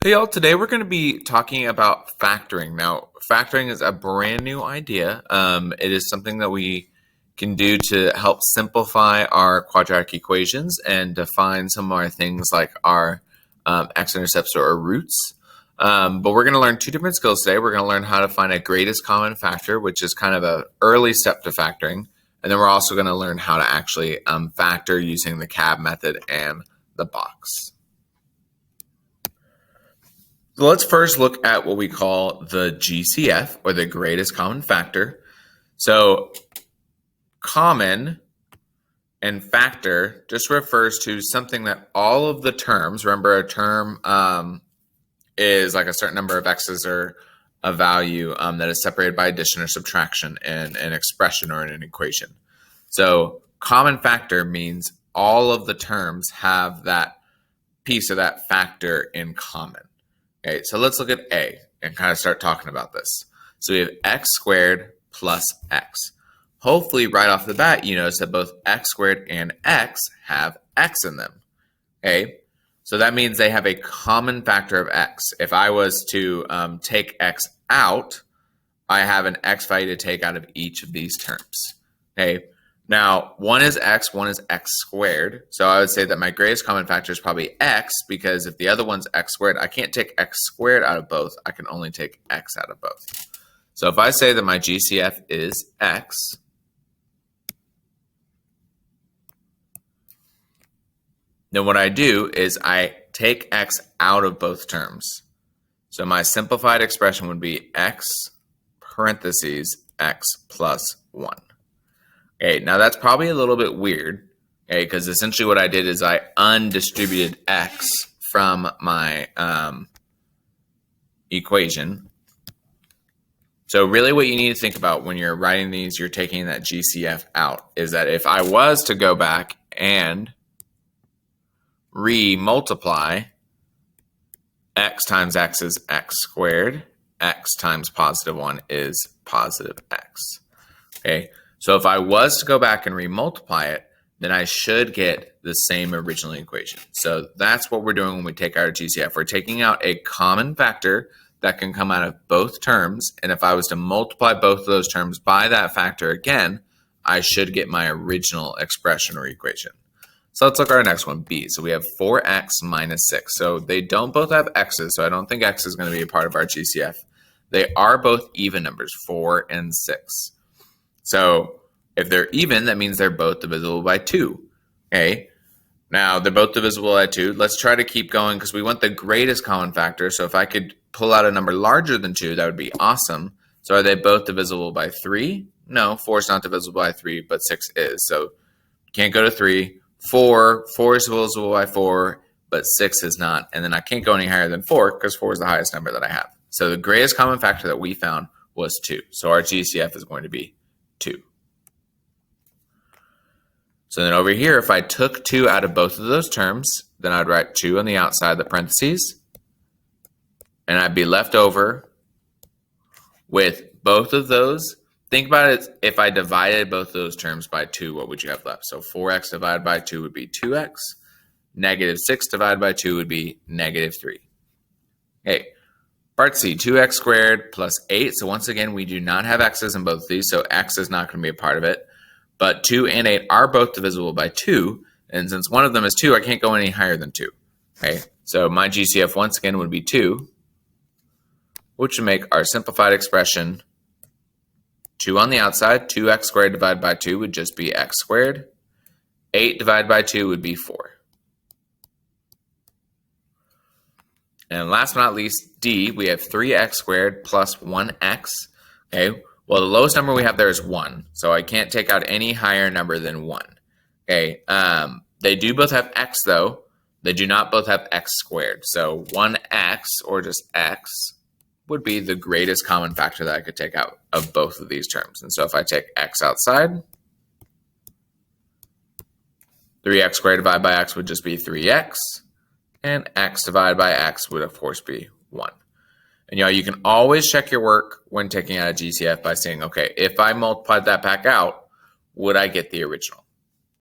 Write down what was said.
Hey y'all, today we're going to be talking about factoring. Now, factoring is a brand new idea. It is something that we can do to help simplify our quadratic equations and define some of our things like our x-intercepts or our roots. But we're going to learn two different skills today. We're going to learn how to find a greatest common factor, which is kind of an early step to factoring. And then we're also going to learn how to actually factor using the CAB method and the box. So let's first look at what we call the GCF, or the greatest common factor. So common and factor just refers to something that all of the terms, remember a term is like a certain number of x's or a value that is separated by addition or subtraction in an expression or in an equation. So common factor means all of the terms have that piece of that factor in common. Okay, so let's look at A and kind of start talking about this. So we have x squared plus x. Hopefully right off the bat, you notice that both x squared and x have x in them. Okay, so that means they have a common factor of x. If I was to take x out, I have an x value to take out of each of these terms. Okay, now one is x squared. So I would say that my greatest common factor is probably x, because if the other one's x squared, I can't take x squared out of both. I can only take x out of both. So if I say that my GCF is x, then what I do is I take x out of both terms. So my simplified expression would be x parentheses x plus 1. Okay, now that's probably a little bit weird, okay, because essentially what I did is I undistributed x from my equation. So really what you need to think about when you're writing these, you're taking that GCF out, is that if I was to go back and re-multiply, x times x is x squared, x times positive 1 is positive x. Okay, so if I was to go back and re-multiply it, then I should get the same original equation. So that's what we're doing when we take our GCF. We're taking out a common factor that can come out of both terms, and if I was to multiply both of those terms by that factor again, I should get my original expression or equation. So let's look at our next one, B. So we have 4x minus 6. So they don't both have x's, so I don't think x is going to be a part of our GCF. They are both even numbers, 4 and 6. So if they're even, that means they're both divisible by 2. Okay, now they're both divisible by 2. Let's try to keep going because we want the greatest common factor. So if I could pull out a number larger than 2, that would be awesome. So are they both divisible by 3? No, 4 is not divisible by 3, but 6 is. So can't go to 3. 4 is divisible by 4, but 6 is not. And then I can't go any higher than 4 because 4 is the highest number that I have. So the greatest common factor that we found was 2. So our GCF is going to be 2. So then over here, if I took 2 out of both of those terms, then I'd write 2 on the outside of the parentheses. And I'd be left over with both of those. Think about it, if I divided both of those terms by 2, what would you have left? So 4x divided by 2 would be 2x. Negative 6 divided by 2 would be negative 3. Okay. Part C, 2x squared plus 8. So once again, we do not have x's in both of these, so x is not going to be a part of it. But 2 and 8 are both divisible by 2, and since one of them is 2, I can't go any higher than 2. Okay, so my GCF once again would be 2, which would make our simplified expression 2 on the outside. 2x squared divided by 2 would just be x squared. 8 divided by 2 would be 4. And last but not least, D, we have 3x squared plus 1x. Okay, well, the lowest number we have there is 1, so I can't take out any higher number than 1. Okay, they do both have x, though. They do not both have x squared. So 1x, or just x, would be the greatest common factor that I could take out of both of these terms. And so if I take x outside, 3x squared divided by x would just be 3x. And x divided by x would, of course, be 1. And you can always check your work when taking out a GCF by saying, okay, if I multiplied that back out, would I get the original?